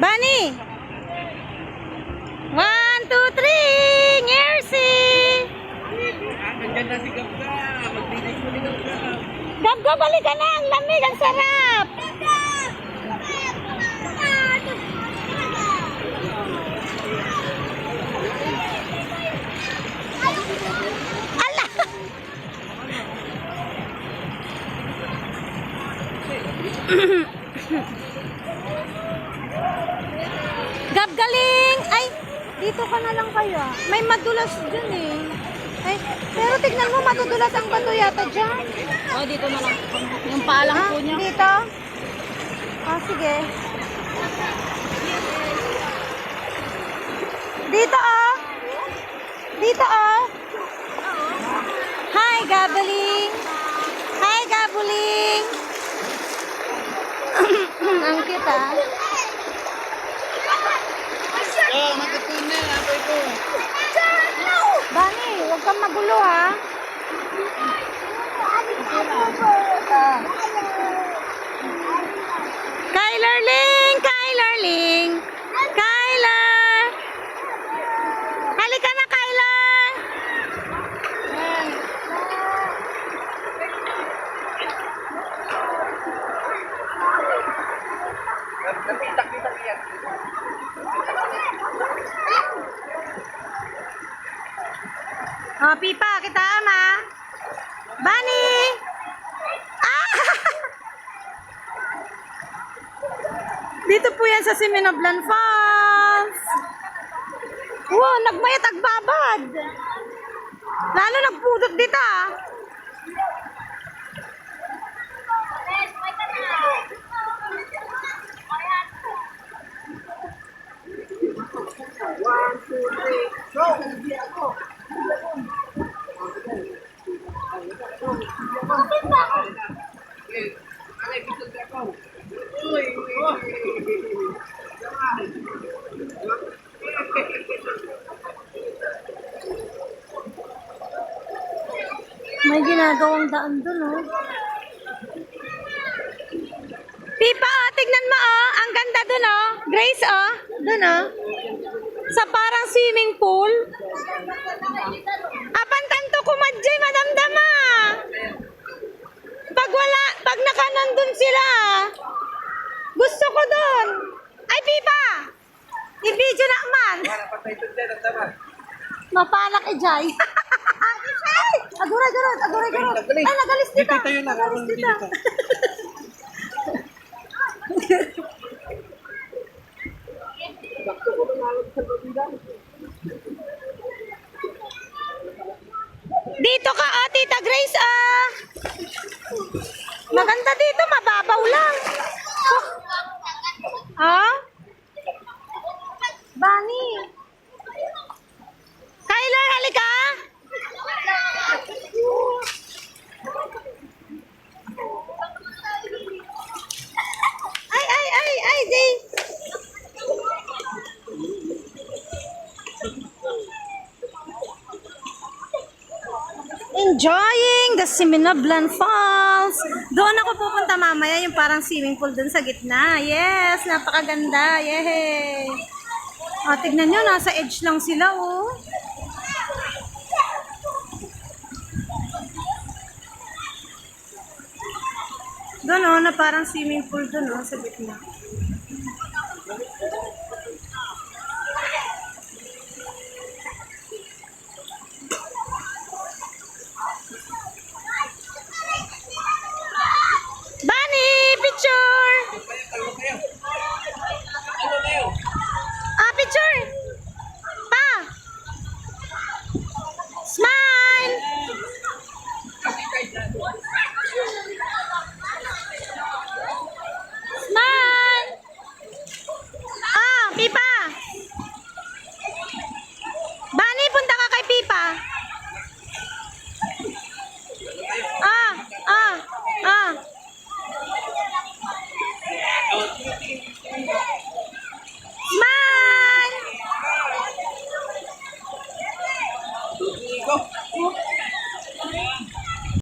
Bunny! 1, 2, 3! Ngersi! Nandiyan na si Gabga. Magbibig mo ni Gabga. Gabga, balik ka na! Ang lamig! Ang sarap! Ala! Gabgaling! Ay, dito ka na lang kaya. May madulas dyan eh. Ay, pero tignan mo, matudulas ang bato yata dyan. Oh, dito na lang. Yung paalang po niya. Dito? Ah, sige. Dito ah. Dito ah. Hi, Gabeling. Hi, Gabeling. Ang cute ah. Oh, matutun na. Apoy ko. Bani, huwag kang magulo ha. Kylerling! Kylerling! Kyler! Halika na, Kyler! Napitak-pitak yan. Oh, Pipa, kita ama. Bani! Ah! Dito po yan sa Siminablan Falls. Wow, nagmayat agbabad. Lalo nagpudot dito ah. May ginagawang daan dun, oh. Pipa, oh, tignan mo, oh. Ang ganda dun, oh. Grace, oh. Dun, oh. Sa parang swimming pool. Apan tanto kumadjay, madamdama. Pag nakanandun sila, gusto ko dun. Ay, Pipa! I-video na man. Para patay ito dyan. Ang tama. Mapalak ijay. Ay! Aguray, aguray, aguray, aguray. Ay, nagalis dito. Dito tayo na. Nagalis dito. Dito ka, oh, Tita Grace, ah. Maganda dito, mababaw lang. Ah? Bani. Kyler, halika. Ay, Jay. Enjoying the Siminablan Falls. Doon ako pupunta mamaya, yung parang swimming pool doon sa gitna. Yes, napakaganda. Yay. O, tignan nyo, nasa edge lang sila, oh. Doon, oh, na parang swimming pool doon, oh, sa gitna.